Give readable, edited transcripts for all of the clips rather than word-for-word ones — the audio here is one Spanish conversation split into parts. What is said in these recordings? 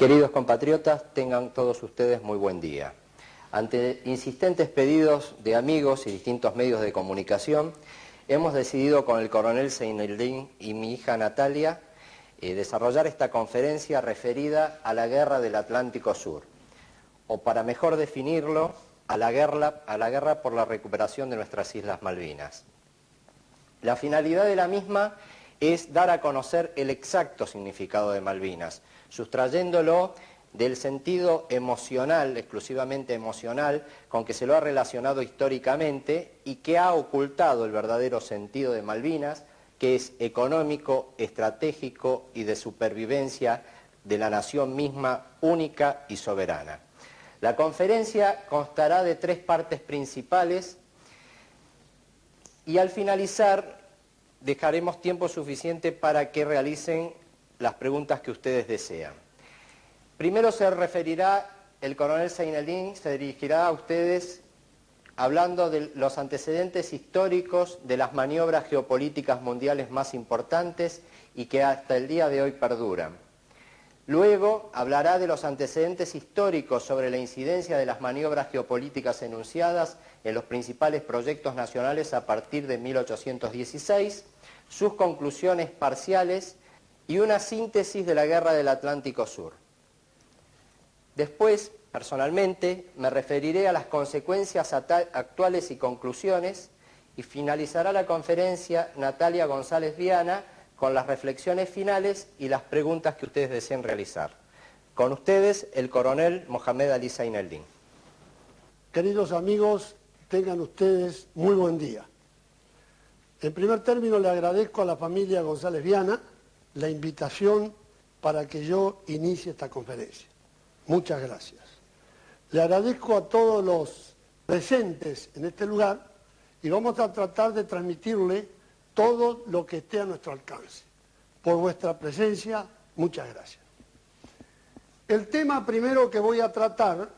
Queridos compatriotas, tengan todos ustedes muy buen día. Ante insistentes pedidos de amigos y distintos medios de comunicación, hemos decidido con el coronel Seineldin y mi hija Natalia desarrollar esta conferencia referida a la Guerra del Atlántico Sur, o para mejor definirlo, a la guerra por la recuperación de nuestras Islas Malvinas. La finalidad de la misma es dar a conocer el exacto significado de Malvinas, sustrayéndolo del sentido emocional, exclusivamente emocional, con que se lo ha relacionado históricamente y que ha ocultado el verdadero sentido de Malvinas, que es económico, estratégico y de supervivencia de la nación misma, única y soberana. La conferencia constará de 3 partes principales y al finalizar dejaremos tiempo suficiente para que realicen las preguntas que ustedes desean. Primero se referirá, el coronel Seineldin se dirigirá a ustedes hablando de los antecedentes históricos de las maniobras geopolíticas mundiales más importantes y que hasta el día de hoy perduran. Luego hablará de los antecedentes históricos sobre la incidencia de las maniobras geopolíticas enunciadas en los principales proyectos nacionales a partir de 1816, sus conclusiones parciales y una síntesis de la Guerra del Atlántico Sur. Después, personalmente, me referiré a las consecuencias actuales y conclusiones y finalizará la conferencia Natalia González Viana con las reflexiones finales y las preguntas que ustedes deseen realizar. Con ustedes, el coronel Mohamed Ali Seineldin. Queridos amigos, tengan ustedes muy buen día. En primer término, le agradezco a la familia González Viana la invitación para que yo inicie esta conferencia. Muchas gracias. Le agradezco a todos los presentes en este lugar y vamos a tratar de transmitirle todo lo que esté a nuestro alcance. Por vuestra presencia, muchas gracias. El tema primero que voy a tratar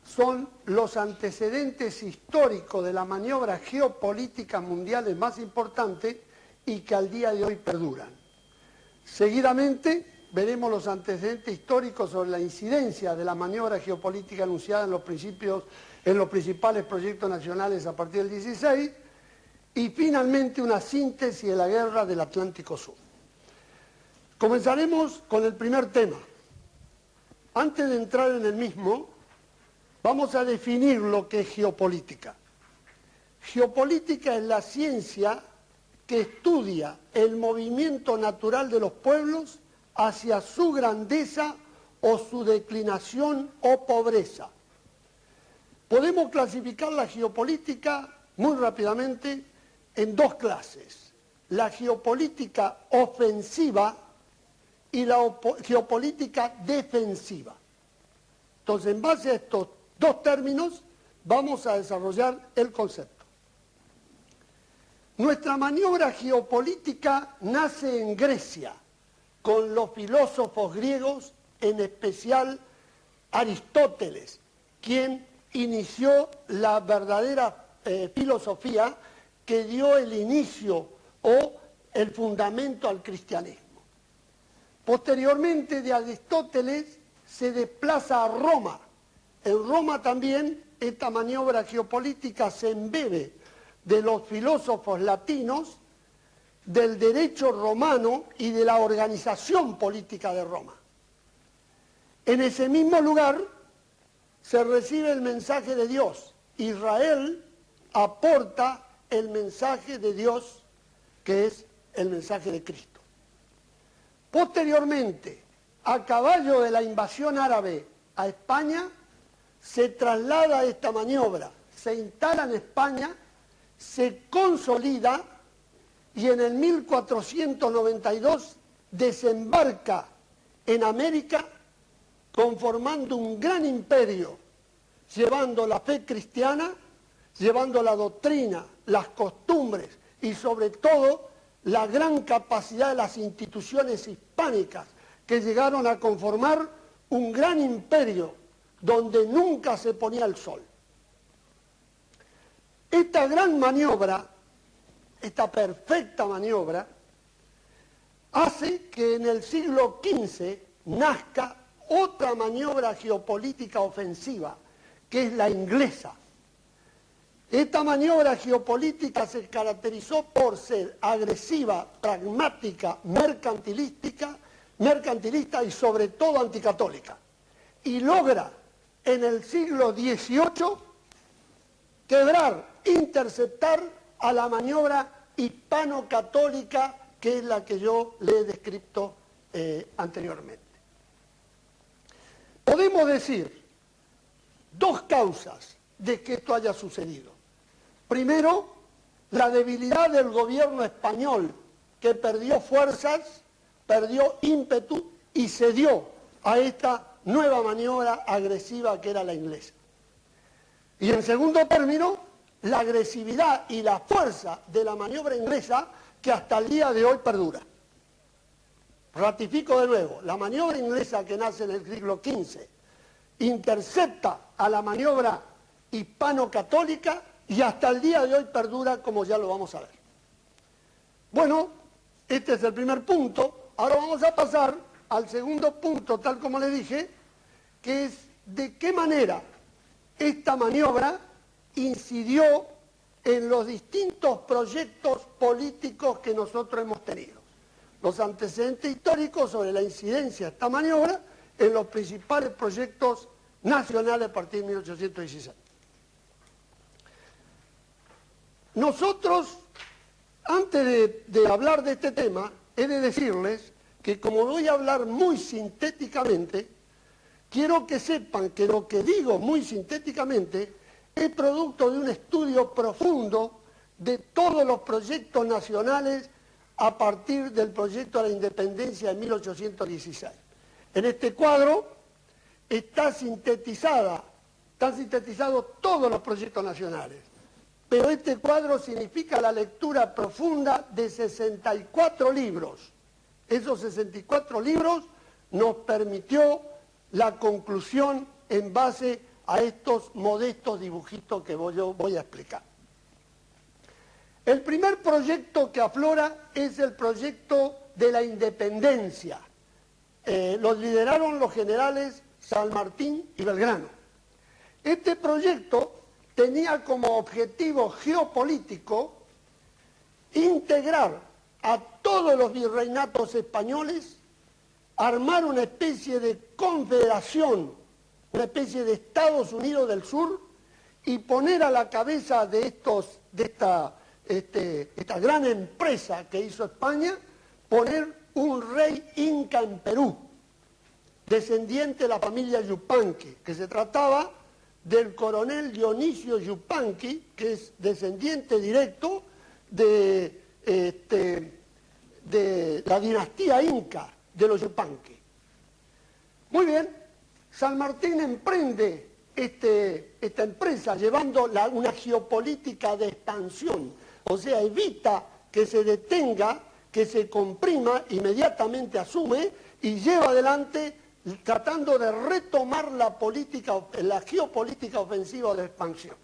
son los antecedentes históricos de la maniobra geopolítica mundiales más importante y que al día de hoy perduran. Seguidamente veremos los antecedentes históricos sobre la incidencia de la maniobra geopolítica anunciada en los principales proyectos nacionales a partir del 16 y finalmente una síntesis de la Guerra del Atlántico Sur. Comenzaremos con el primer tema. Antes de entrar en el mismo, vamos a definir lo que es geopolítica. Geopolítica es la ciencia que estudia el movimiento natural de los pueblos hacia su grandeza o su declinación o pobreza. Podemos clasificar la geopolítica muy rápidamente en 2 clases: la geopolítica ofensiva y la geopolítica defensiva. Entonces, en base a estos 2 términos, vamos a desarrollar el concepto. Nuestra maniobra geopolítica nace en Grecia, con los filósofos griegos, en especial Aristóteles, quien inició la verdadera filosofía que dio el inicio o el fundamento al cristianismo. Posteriormente de Aristóteles se desplaza a Roma. En Roma también esta maniobra geopolítica se embebe de los filósofos latinos, del derecho romano y de la organización política de Roma. En ese mismo lugar se recibe el mensaje de Dios. Israel aporta el mensaje de Dios, que es el mensaje de Cristo. Posteriormente, a caballo de la invasión árabe a España, se traslada esta maniobra, se instala en España, se consolida y en el 1492 desembarca en América conformando un gran imperio, llevando la fe cristiana, llevando la doctrina, las costumbres y sobre todo la gran capacidad de las instituciones hispánicas que llegaron a conformar un gran imperio donde nunca se ponía el sol. Esta gran maniobra, esta perfecta maniobra, hace que en el siglo XV nazca otra maniobra geopolítica ofensiva, que es la inglesa. Esta maniobra geopolítica se caracterizó por ser agresiva, pragmática, mercantilista y sobre todo anticatólica. Y logra en el siglo XVIII quebrar, interceptar a la maniobra hispano-católica, que es la que yo le he descrito anteriormente. Podemos decir dos causas de que esto haya sucedido. Primero, la debilidad del gobierno español, que perdió fuerzas, perdió ímpetu y cedió a esta nueva maniobra agresiva que era la inglesa. Y en segundo término, la agresividad y la fuerza de la maniobra inglesa, que hasta el día de hoy perdura. Ratifico de nuevo, la maniobra inglesa que nace en el siglo XV intercepta a la maniobra hispano-católica y hasta el día de hoy perdura, como ya lo vamos a ver. Bueno, este es el primer punto. Ahora vamos a pasar al segundo punto, tal como le dije, que es de qué manera esta maniobra incidió en los distintos proyectos políticos que nosotros hemos tenido. Los antecedentes históricos sobre la incidencia de esta maniobra en los principales proyectos nacionales a partir de 1816. Nosotros, antes de hablar de este tema, he de decirles que como voy a hablar muy sintéticamente, quiero que sepan que lo que digo muy sintéticamente es producto de un estudio profundo de todos los proyectos nacionales a partir del proyecto de la independencia de 1816. En este cuadro están sintetizados todos los proyectos nacionales. Pero este cuadro significa la lectura profunda de 64 libros. Esos 64 libros nos permitió la conclusión en base a estos modestos dibujitos que yo voy a explicar. El primer proyecto que aflora es el proyecto de la independencia. Los lideraron los generales San Martín y Belgrano. Este proyecto tenía como objetivo geopolítico integrar a todos los virreinatos españoles, armar una especie de confederación, una especie de Estados Unidos del Sur, y poner a la cabeza de esta gran empresa que hizo España, poner un rey inca en Perú, descendiente de la familia Yupanqui, que se trataba del coronel Dionisio Yupanqui, que es descendiente directo de la dinastía inca de los Yupanqui. Muy bien, San Martín emprende esta empresa llevando una geopolítica de expansión, o sea, evita que se detenga, que se comprima, inmediatamente asume y lleva adelante tratando de retomar la geopolítica ofensiva de expansión.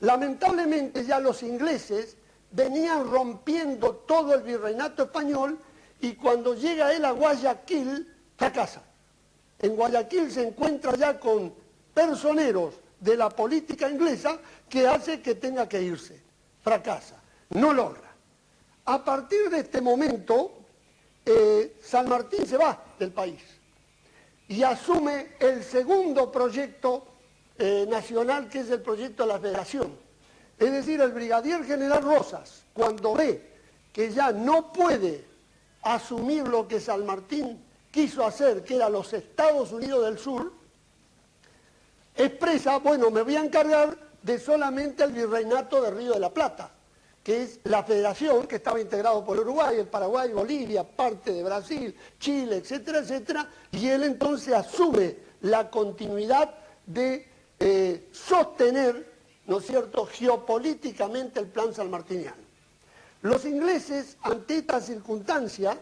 Lamentablemente ya los ingleses venían rompiendo todo el virreinato español y cuando llega él a Guayaquil, fracasa. En Guayaquil se encuentra ya con personeros de la política inglesa que hace que tenga que irse. Fracasa, no logra. A partir de este momento, San Martín se va del país y asume el segundo proyecto nacional, que es el proyecto de la Federación. Es decir, el brigadier general Rosas, cuando ve que ya no puede asumir lo que San Martín quiso hacer, que era los Estados Unidos del Sur, expresa, bueno, me voy a encargar de solamente el virreinato de Río de la Plata, que es la federación que estaba integrado por Uruguay, el Paraguay, Bolivia, parte de Brasil, Chile, etcétera, etcétera, y él entonces asume la continuidad de sostener, ¿no es cierto?, geopolíticamente el plan sanmartiniano. Los ingleses, ante esta circunstancia,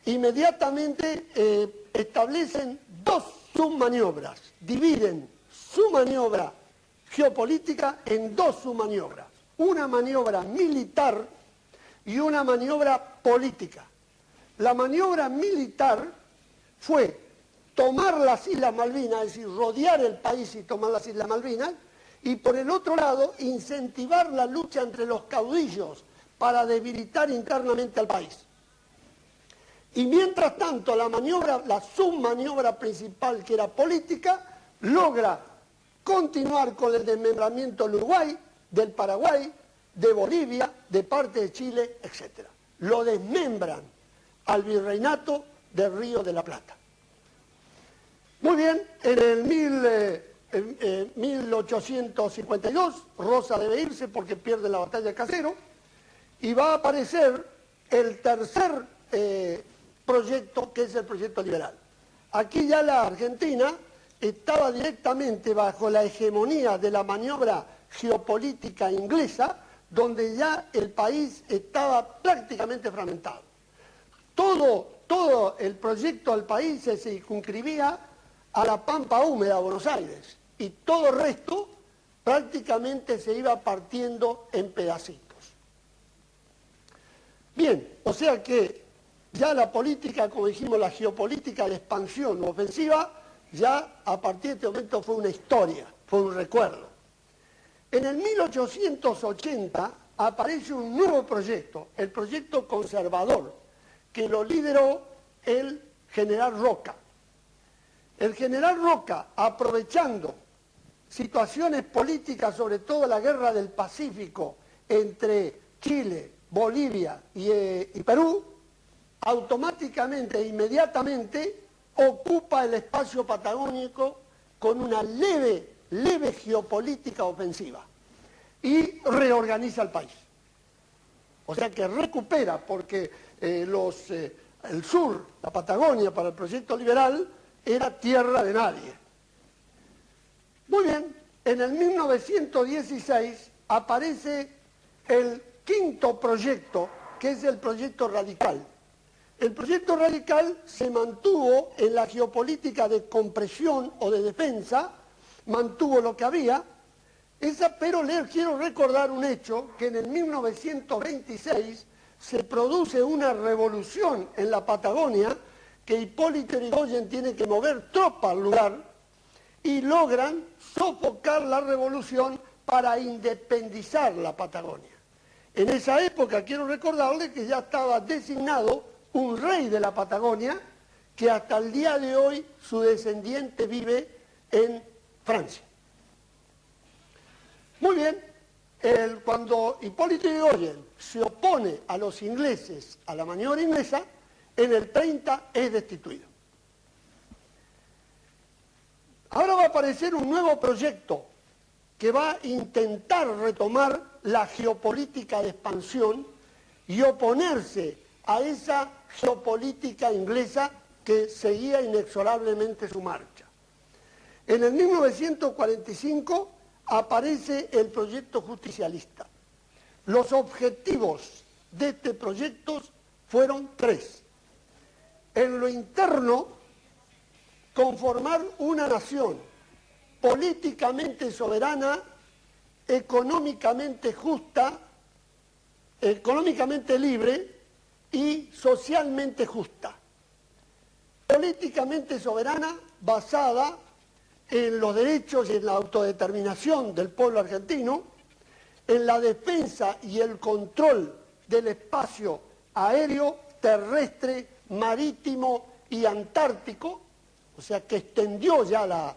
inmediatamente establecen dos submaniobras, dividen su maniobra geopolítica en dos submaniobras, una maniobra militar y una maniobra política. La maniobra militar fue tomar las Islas Malvinas, es decir, rodear el país y tomar las Islas Malvinas, y por el otro lado, incentivar la lucha entre los caudillos para debilitar internamente al país. Y mientras tanto, la submaniobra principal, que era política, logra continuar con el desmembramiento del Uruguay, del Paraguay, de Bolivia, de parte de Chile, etc. Lo desmembran al virreinato del Río de la Plata. Muy bien, en el 1852, Rosa debe irse porque pierde la batalla de Caseros, y va a aparecer el tercer proyecto, que es el proyecto liberal. Aquí ya la Argentina estaba directamente bajo la hegemonía de la maniobra geopolítica inglesa, donde ya el país estaba prácticamente fragmentado. Todo el proyecto del país se circunscribía a la pampa húmeda de Buenos Aires, y todo el resto prácticamente se iba partiendo en pedacitos. Bien, o sea que ya la política, como dijimos, la geopolítica de expansión ofensiva, ya a partir de este momento fue una historia, fue un recuerdo. En el 1880 aparece un nuevo proyecto, el proyecto conservador, que lo lideró el general Roca. El general Roca, aprovechando situaciones políticas, sobre todo la guerra del Pacífico entre Chile, Bolivia y Perú, automáticamente e inmediatamente ocupa el espacio patagónico con una leve geopolítica ofensiva y reorganiza el país. O sea que recupera, porque el sur, la Patagonia, para el proyecto liberal, era tierra de nadie. Muy bien, en el 1916 aparece el quinto proyecto, que es el proyecto radical. El proyecto radical se mantuvo en la geopolítica de compresión o de defensa, mantuvo lo que había, pero les quiero recordar un hecho, que en el 1926 se produce una revolución en la Patagonia, que Hipólito Yrigoyen tiene que mover tropas al lugar, y logran sofocar la revolución para independizar la Patagonia. En esa época quiero recordarles que ya estaba designado un rey de la Patagonia, que hasta el día de hoy su descendiente vive en Francia. Muy bien, cuando Hipólito Yrigoyen se opone a los ingleses, a la maniobra inglesa, en el 30 es destituido. Ahora va a aparecer un nuevo proyecto que va a intentar retomar la geopolítica de expansión y oponerse a esa geopolítica inglesa que seguía inexorablemente su marcha. En el 1945 aparece el proyecto justicialista. Los objetivos de este proyecto fueron tres. En lo interno, conformar una nación políticamente soberana, económicamente justa, económicamente libre y socialmente justa. Políticamente soberana, basada en los derechos y en la autodeterminación del pueblo argentino, en la defensa y el control del espacio aéreo, terrestre, marítimo y antártico, o sea que extendió ya la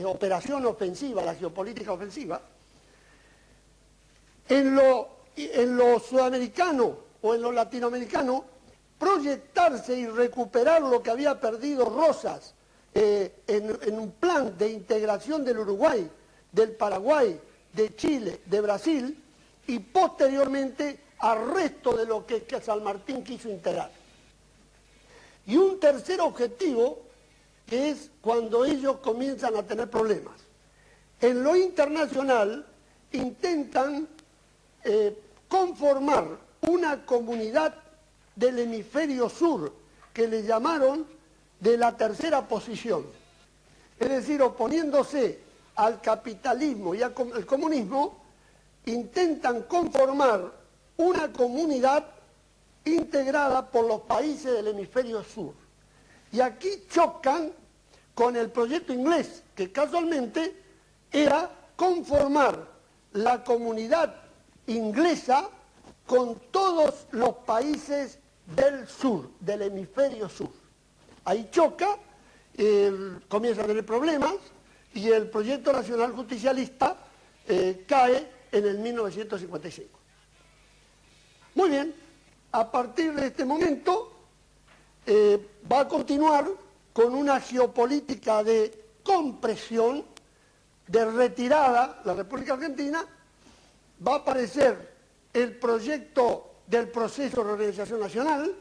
operación ofensiva, la geopolítica ofensiva. En lo sudamericano o en lo latinoamericano, proyectarse y recuperar lo que había perdido Rosas en un plan de integración del Uruguay, del Paraguay, de Chile, de Brasil, y posteriormente al resto de lo que San Martín quiso integrar. Y un tercer objetivo, que es cuando ellos comienzan a tener problemas. En lo internacional intentan conformar una comunidad del hemisferio sur, que le llamaron de la tercera posición. Es decir, oponiéndose al capitalismo y al comunismo, intentan conformar una comunidad integrada por los países del hemisferio sur. Y aquí chocan con el proyecto inglés, que casualmente era conformar la comunidad inglesa con todos los países del sur, del hemisferio sur. Ahí choca, comienza a tener problemas y el proyecto nacional justicialista cae en el 1955. Muy bien, a partir de este momento va a continuar con una geopolítica de compresión, de retirada, la República Argentina. Va a aparecer el proyecto del proceso de reorganización nacional,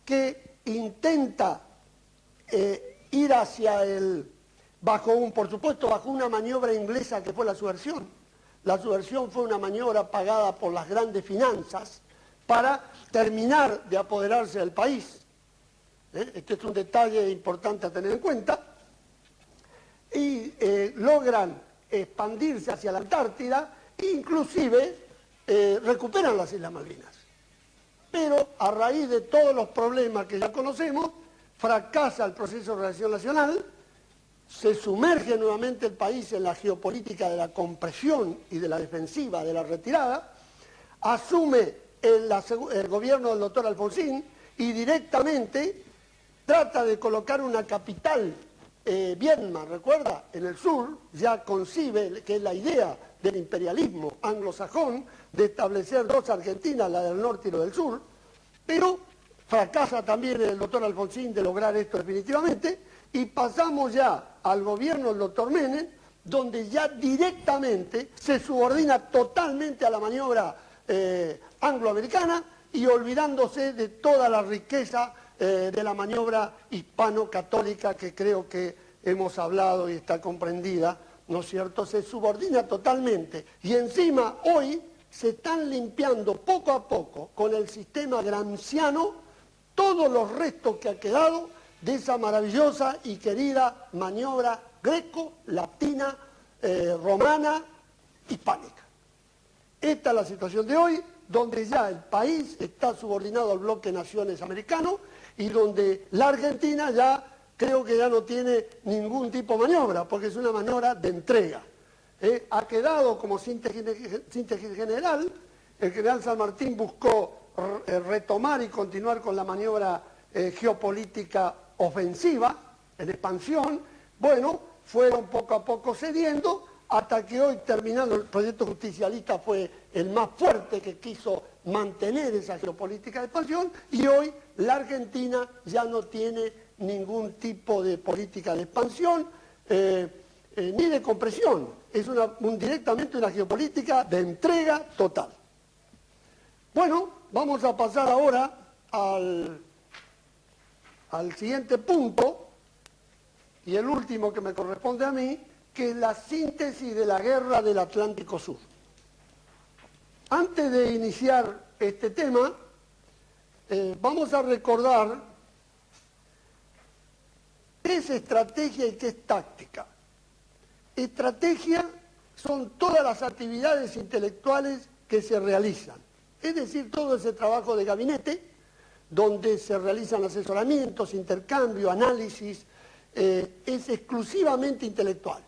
que intenta ir hacia por supuesto, bajo una maniobra inglesa que fue la subversión. La subversión fue una maniobra pagada por las grandes finanzas para terminar de apoderarse del país. Este es un detalle importante a tener en cuenta. Y logran expandirse hacia la Antártida e inclusive recuperan las Islas Malvinas. Pero a raíz de todos los problemas que ya conocemos, fracasa el proceso de reorganización nacional, se sumerge nuevamente el país en la geopolítica de la compresión y de la defensiva, de la retirada, asume el gobierno del doctor Alfonsín y directamente trata de colocar una capital, Viedma, recuerda, en el sur, ya concibe, que es la idea del imperialismo anglosajón, de establecer dos Argentinas, la del norte y la del sur, pero fracasa también el doctor Alfonsín de lograr esto definitivamente, y pasamos ya al gobierno del doctor Menem, donde ya directamente se subordina totalmente a la maniobra angloamericana y olvidándose de toda la riqueza de la maniobra hispano-católica que creo que hemos hablado y está comprendida, ¿no es cierto? Se subordina totalmente y encima hoy se están limpiando poco a poco con el sistema gramsciano todos los restos que ha quedado de esa maravillosa y querida maniobra greco-latina, romana, hispánica. Esta es la situación de hoy, donde ya el país está subordinado al bloque naciones americano y donde la Argentina ya creo que ya no tiene ningún tipo de maniobra, porque es una maniobra de entrega. Ha quedado como síntesis general, el general San Martín buscó retomar y continuar con la maniobra geopolítica ofensiva, en expansión. Bueno, fueron poco a poco cediendo, hasta que hoy, terminando el proyecto justicialista, fue el más fuerte que quiso mantener esa geopolítica de expansión, y hoy la Argentina ya no tiene ningún tipo de política de expansión, ni de compresión, es directamente una geopolítica de entrega total. Bueno, vamos a pasar ahora al siguiente punto, y el último que me corresponde a mí, que es la síntesis de la guerra del Atlántico Sur. Antes de iniciar este tema, vamos a recordar qué es estrategia y qué es táctica. Estrategia son todas las actividades intelectuales que se realizan, es decir, todo ese trabajo de gabinete, donde se realizan asesoramientos, intercambio, análisis, es exclusivamente intelectual.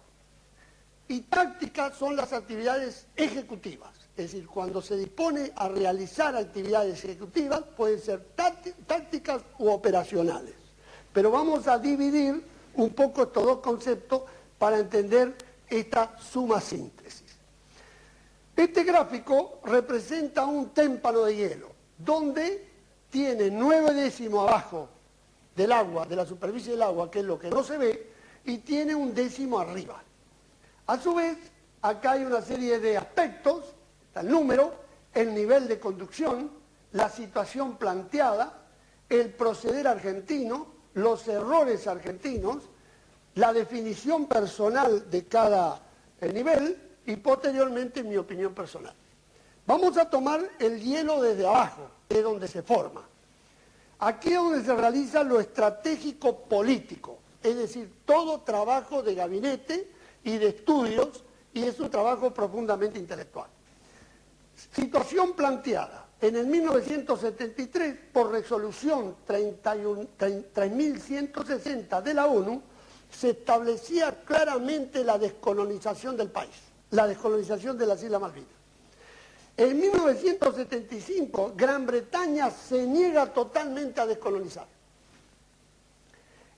Y tácticas son las actividades ejecutivas, es decir, cuando se dispone a realizar actividades ejecutivas, pueden ser tácticas u operacionales. Pero vamos a dividir un poco estos dos conceptos para entender esta suma síntesis. Este gráfico representa un témpano de hielo, donde tiene 9 décimos abajo del agua, de la superficie del agua, que es lo que no se ve, y tiene 1 décimo arriba. A su vez, acá hay una serie de aspectos, está el número, el nivel de conducción, la situación planteada, el proceder argentino, los errores argentinos, la definición personal de cada nivel y posteriormente mi opinión personal. Vamos a tomar el hielo desde abajo, que es donde se forma. Aquí es donde se realiza lo estratégico político, es decir, todo trabajo de gabinete y de estudios, y es un trabajo profundamente intelectual. Situación planteada. En el 1973, por resolución 3160 de la ONU, se establecía claramente la descolonización del país, la descolonización de las Islas Malvinas. En 1975, Gran Bretaña se niega totalmente a descolonizar.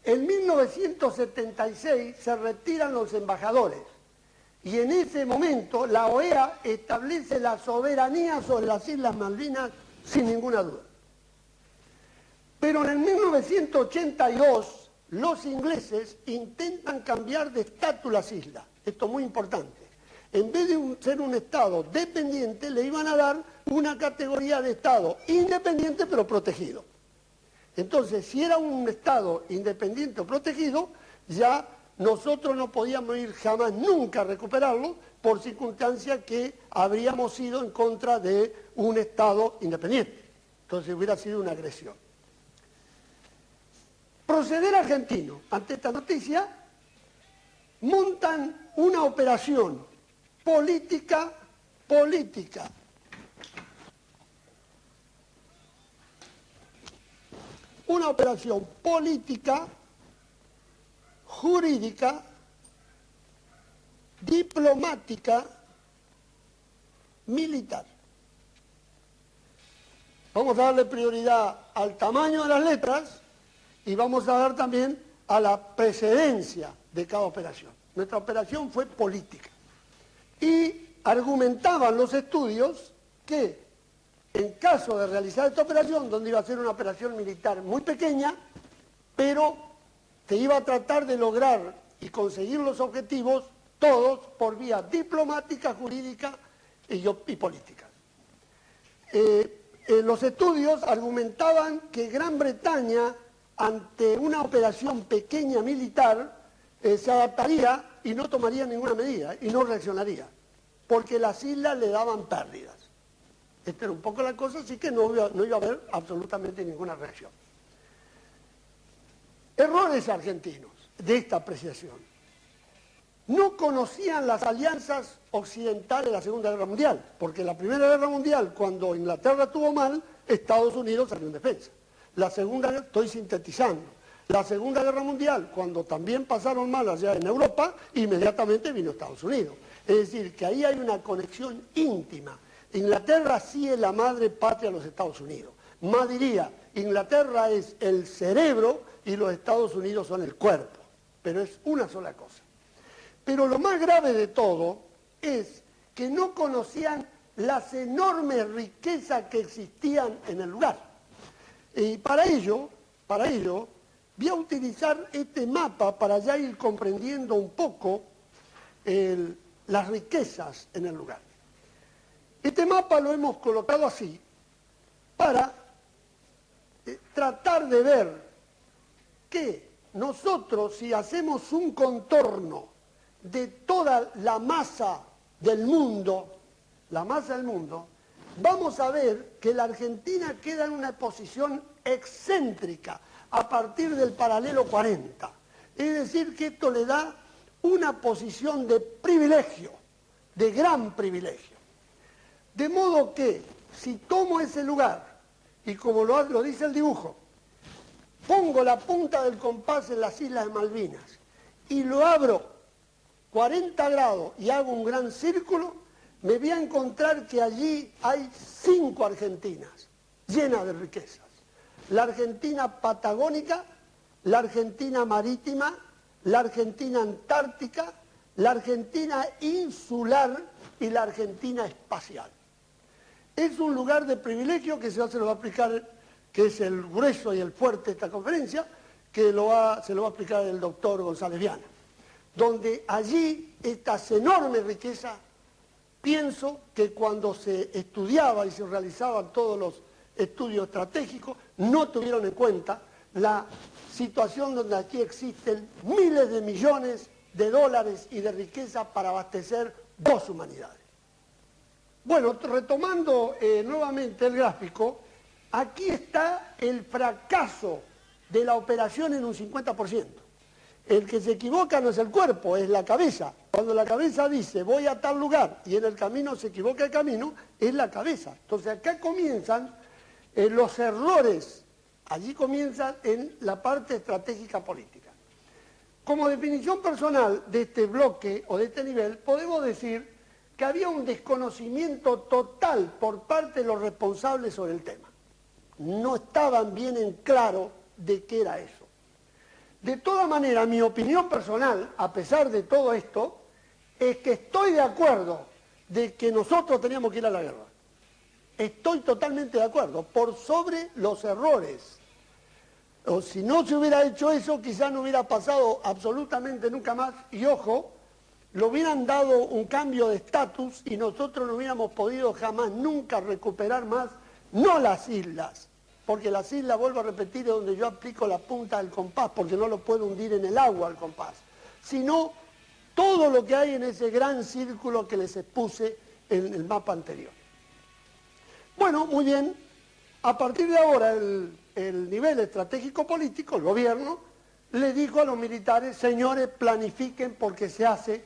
En 1976 se retiran los embajadores y en ese momento la OEA establece la soberanía sobre las Islas Malvinas sin ninguna duda. Pero en el 1982 los ingleses intentan cambiar de estatus las islas. Esto es muy importante. En vez de ser un Estado dependiente, le iban a dar una categoría de Estado independiente pero protegido. Entonces, si era un Estado independiente o protegido, ya nosotros no podíamos ir jamás nunca a recuperarlo por circunstancia que habríamos ido en contra de un Estado independiente. Entonces hubiera sido una agresión. Proceder argentino, ante esta noticia, montan una operación política, una operación política, jurídica, diplomática, militar. Vamos a darle prioridad al tamaño de las letras y vamos a dar también a la precedencia de cada operación. Nuestra operación fue política. Y argumentaban los estudios que en caso de realizar esta operación, donde iba a ser una operación militar muy pequeña, pero se iba a tratar de lograr y conseguir los objetivos todos por vía diplomática, jurídica y política. Los estudios argumentaban que Gran Bretaña, ante una operación pequeña militar, se adaptaría y no tomaría ninguna medida y no reaccionaría, porque las islas le daban pérdidas. Esta era un poco la cosa, así que no iba a haber absolutamente ninguna reacción. Errores argentinos de esta apreciación. No conocían las alianzas occidentales de la Segunda Guerra Mundial, porque en la Primera Guerra Mundial, cuando Inglaterra estuvo mal, Estados Unidos salió en defensa. La Segunda, estoy sintetizando, la Segunda Guerra Mundial, cuando también pasaron mal allá en Europa, inmediatamente vino Estados Unidos. Es decir, que ahí hay una conexión íntima. Inglaterra sí es la madre patria de los Estados Unidos. Más diría, Inglaterra es el cerebro y los Estados Unidos son el cuerpo. Pero es una sola cosa. Pero lo más grave de todo es que no conocían las enormes riquezas que existían en el lugar. Y para ello, voy a utilizar este mapa para ya ir comprendiendo un poco las riquezas en el lugar. Este mapa lo hemos colocado así para tratar de ver que nosotros, si hacemos un contorno de toda la masa del mundo, vamos a ver que la Argentina queda en una posición excéntrica a partir del paralelo 40. Es decir, que esto le da una posición de privilegio, de gran privilegio. De modo que, si tomo ese lugar, y como lo dice el dibujo, pongo la punta del compás en las Islas de Malvinas y lo abro 40 grados y hago un gran círculo, me voy a encontrar que allí hay 5 Argentinas llenas de riquezas. La Argentina patagónica, la Argentina marítima, la Argentina antártica, la Argentina insular y la Argentina espacial. Es un lugar de privilegio que se lo va a explicar, que es el grueso y el fuerte de esta conferencia, que se lo va a explicar el doctor González Viana, donde allí estas enormes riquezas, pienso que cuando se estudiaba y se realizaban todos los estudios estratégicos, no tuvieron en cuenta la situación donde aquí existen miles de millones de dólares y de riqueza para abastecer 2 humanidades. Bueno, retomando nuevamente el gráfico, aquí está el fracaso de la operación en un 50%. El que se equivoca no es el cuerpo, es la cabeza. Cuando la cabeza dice voy a tal lugar y en el camino se equivoca el camino, es la cabeza. Entonces acá comienzan los errores, allí comienzan en la parte estratégica política. Como definición personal de este bloque o de este nivel, podemos decir que había un desconocimiento total por parte de los responsables sobre el tema. No estaban bien en claro de qué era eso. De todas maneras, mi opinión personal, a pesar de todo esto, es que estoy de acuerdo de que nosotros teníamos que ir a la guerra. Estoy totalmente de acuerdo, por sobre los errores. O si no se hubiera hecho eso, quizás no hubiera pasado absolutamente nunca más. Y ojo, le hubieran dado un cambio de estatus y nosotros no hubiéramos podido jamás nunca recuperar más, no las islas, porque las islas, vuelvo a repetir, es donde yo aplico la punta del compás, porque no lo puedo hundir en el agua al compás, sino todo lo que hay en ese gran círculo que les expuse en el mapa anterior. Bueno, muy bien, a partir de ahora el nivel estratégico político, el gobierno, le dijo a los militares, señores, planifiquen porque se hace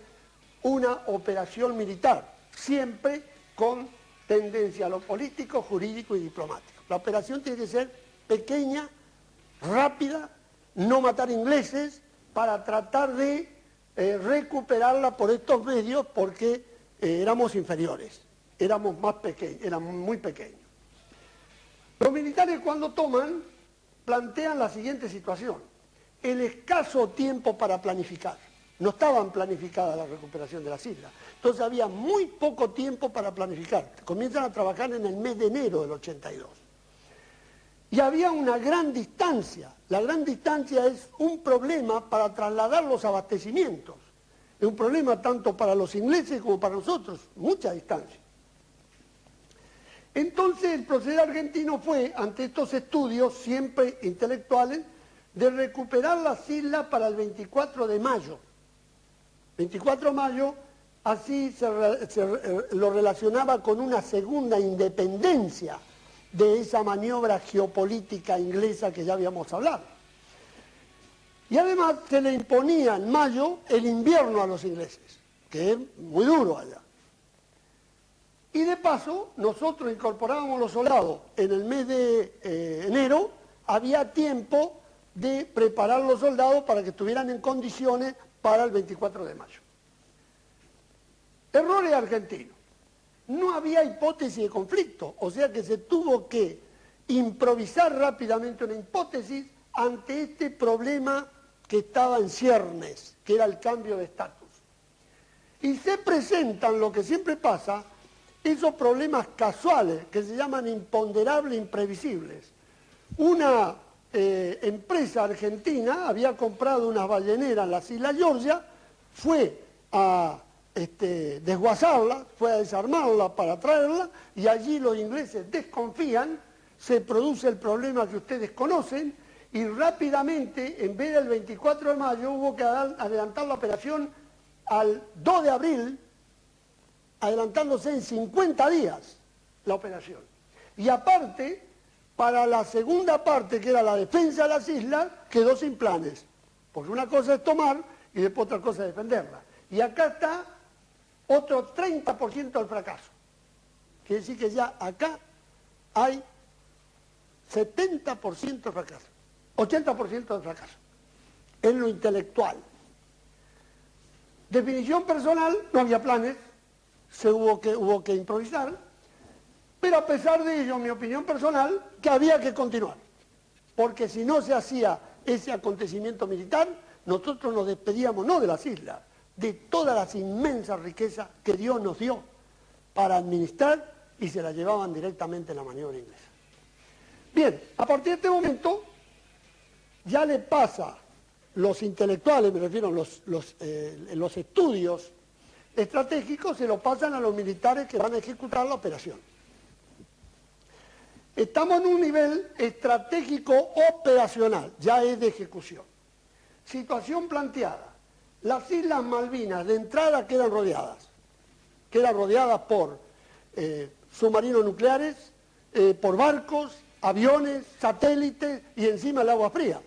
una operación militar, siempre con tendencia a lo político, jurídico y diplomático. La operación tiene que ser pequeña, rápida, no matar ingleses, para tratar de recuperarla por estos medios porque éramos inferiores, éramos más pequeños, éramos muy pequeños. Los militares cuando toman plantean la siguiente situación, el escaso tiempo para planificar. No estaban planificadas la recuperación de las islas. Entonces había muy poco tiempo para planificar. Comienzan a trabajar en el mes de enero del 82. Y había una gran distancia. La gran distancia es un problema para trasladar los abastecimientos. Es un problema tanto para los ingleses como para nosotros. Mucha distancia. Entonces el proceder argentino fue, ante estos estudios siempre intelectuales, de recuperar las islas para el 24 de mayo. 24 de mayo, así lo relacionaba con una segunda independencia de esa maniobra geopolítica inglesa que ya habíamos hablado. Y además se le imponía en mayo el invierno a los ingleses, que es muy duro allá. Y de paso, nosotros incorporábamos los soldados en el mes de enero, había tiempo de preparar los soldados para que estuvieran en condiciones para el 24 de mayo. Errores argentinos. No había hipótesis de conflicto, o sea que se tuvo que improvisar rápidamente una hipótesis ante este problema que estaba en ciernes, que era el cambio de estatus. Y se presentan, lo que siempre pasa, esos problemas casuales que se llaman imponderables, imprevisibles. Una empresa argentina había comprado unas balleneras en las Islas Georgia, fue a desguazarla, fue a desarmarla para traerla, y allí los ingleses desconfían, se produce el problema que ustedes conocen, y rápidamente, en vez del 24 de mayo, hubo que adelantar la operación al 2 de abril, adelantándose en 50 días la operación. Y aparte, para la segunda parte, que era la defensa de las islas, quedó sin planes. Porque una cosa es tomar y después otra cosa es defenderla. Y acá está otro 30% del fracaso. Quiere decir que ya acá hay 70% de fracaso, 80% de fracaso. En lo intelectual. Definición personal, no había planes, hubo que improvisar. Pero a pesar de ello, mi opinión personal, que había que continuar. Porque si no se hacía ese acontecimiento militar, nosotros nos despedíamos no de las islas, de todas las inmensas riquezas que Dios nos dio para administrar y se las llevaban directamente en la maniobra inglesa. Bien, a partir de este momento ya le pasa los intelectuales, me refiero a los estudios estratégicos, se lo pasan a los militares que van a ejecutar la operación. Estamos en un nivel estratégico operacional, ya es de ejecución. Situación planteada. Las Islas Malvinas de entrada quedan rodeadas por submarinos nucleares, por barcos, aviones, satélites y encima el agua fría.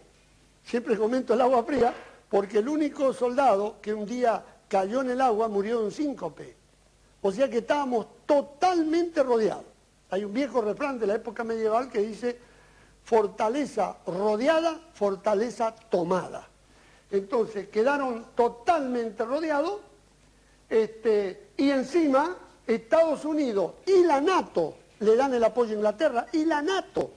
Siempre comento el agua fría porque el único soldado que un día cayó en el agua murió de un síncope. O sea que estábamos totalmente rodeados. Hay un viejo refrán de la época medieval que dice fortaleza rodeada, fortaleza tomada. Entonces quedaron totalmente rodeados y encima Estados Unidos y la NATO le dan el apoyo a Inglaterra y la NATO.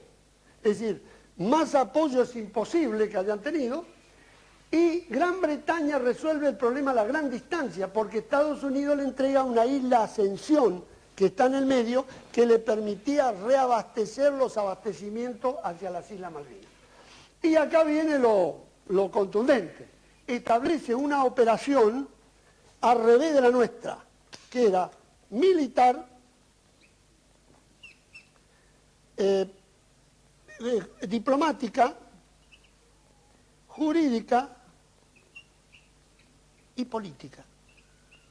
Es decir, más apoyo es imposible que hayan tenido. Y Gran Bretaña resuelve el problema a la gran distancia porque Estados Unidos le entrega una isla Ascensión que está en el medio que le permitía reabastecer los abastecimientos hacia las Islas Malvinas. Y acá viene lo contundente. Establece una operación al revés de la nuestra, que era militar, diplomática, jurídica y política.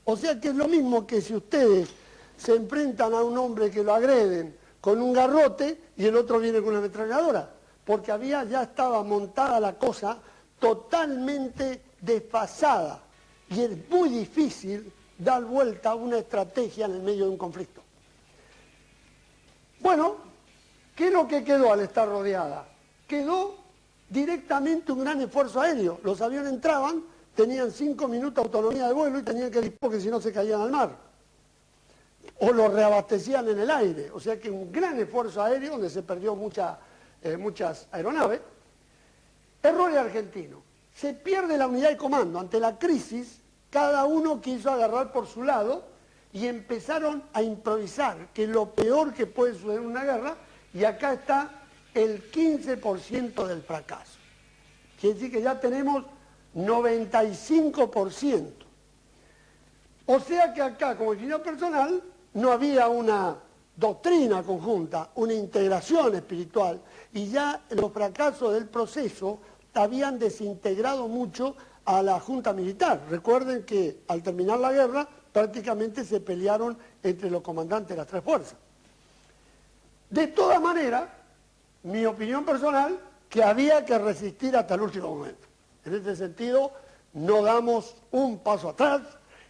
O sea que es lo mismo que si ustedes se enfrentan a un hombre que lo agreden con un garrote y el otro viene con una ametralladora, porque ya estaba montada la cosa totalmente desfasada y es muy difícil dar vuelta a una estrategia en el medio de un conflicto. Bueno, ¿qué es lo que quedó al estar rodeada? Quedó directamente un gran esfuerzo aéreo. Los aviones entraban, tenían 5 minutos de autonomía de vuelo y tenían que disparar porque si no se caían al mar. O los reabastecían en el aire. O sea que un gran esfuerzo aéreo donde se perdió muchas aeronaves. Errores argentinos. Se pierde la unidad de comando. Ante la crisis, cada uno quiso agarrar por su lado y empezaron a improvisar, que es lo peor que puede suceder en una guerra, y acá está el 15% del fracaso. Quiere decir que ya tenemos 95%. O sea que acá, como ingeniero personal, no había una doctrina conjunta, una integración espiritual, y ya los fracasos del proceso habían desintegrado mucho a la Junta Militar. Recuerden que al terminar la guerra prácticamente se pelearon entre los comandantes de las tres fuerzas. De todas maneras, mi opinión personal, que había que resistir hasta el último momento. En este sentido, no damos un paso atrás,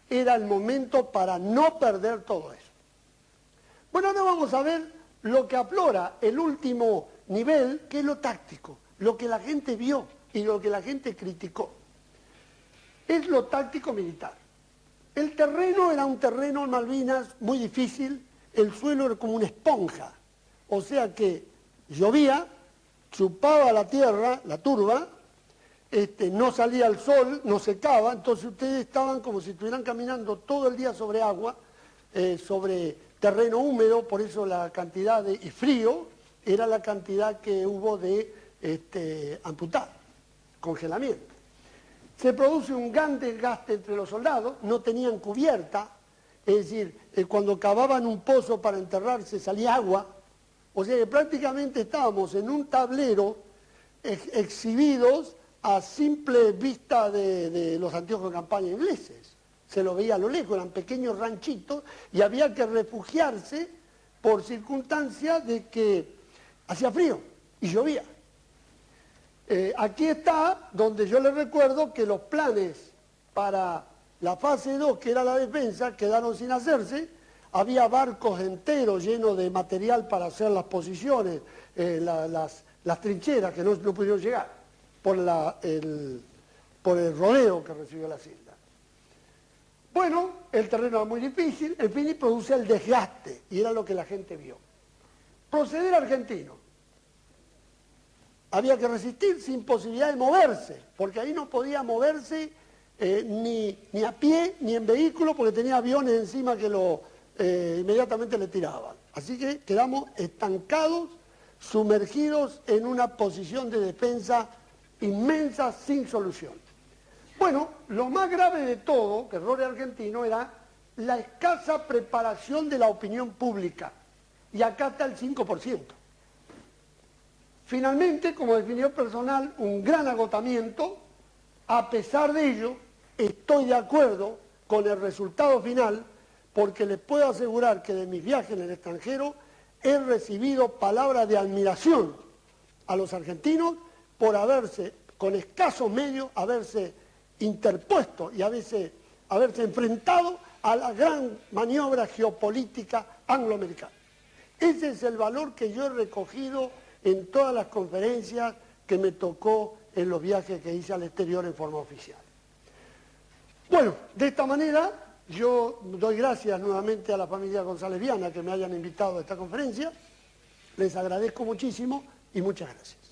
era el momento para no perder todo eso. Bueno, ahora vamos a ver lo que aflora el último nivel, que es lo táctico, lo que la gente vio y lo que la gente criticó. Es lo táctico militar. El terreno era un terreno en Malvinas muy difícil, el suelo era como una esponja, o sea que llovía, chupaba la tierra, la turba, no salía el sol, no secaba, entonces ustedes estaban como si estuvieran caminando todo el día sobre agua, sobre terreno húmedo, por eso la cantidad y frío era la cantidad que hubo de amputado, congelamiento. Se produce un gran desgaste entre los soldados, no tenían cubierta, es decir, cuando cavaban un pozo para enterrarse salía agua, o sea que prácticamente estábamos en un tablero exhibidos a simple vista de los anteojos de campaña ingleses. Se lo veía a lo lejos, eran pequeños ranchitos y había que refugiarse por circunstancia de que hacía frío y llovía. Aquí está donde yo les recuerdo que los planes para la fase 2, que era la defensa, quedaron sin hacerse. Había barcos enteros llenos de material para hacer las posiciones, las trincheras que no pudieron llegar por el rodeo que recibió la isla. Bueno, el terreno era muy difícil, en fin, y produce el desgaste, y era lo que la gente vio. Proceder argentino. Había que resistir sin posibilidad de moverse, porque ahí no podía moverse ni a pie ni en vehículo, porque tenía aviones encima que inmediatamente le tiraban. Así que quedamos estancados, sumergidos en una posición de defensa inmensa, sin solución. Bueno, lo más grave de todo, que error argentino, era la escasa preparación de la opinión pública. Y acá está el 5%. Finalmente, como definió personal, un gran agotamiento. A pesar de ello, estoy de acuerdo con el resultado final, porque les puedo asegurar que de mis viajes en el extranjero he recibido palabras de admiración a los argentinos por haberse, con escasos medios, haberse interpuesto y haberse enfrentado a la gran maniobra geopolítica angloamericana. Ese es el valor que yo he recogido en todas las conferencias que me tocó en los viajes que hice al exterior en forma oficial. Bueno, de esta manera yo doy gracias nuevamente a la familia González Viana que me hayan invitado a esta conferencia. Les agradezco muchísimo y muchas gracias.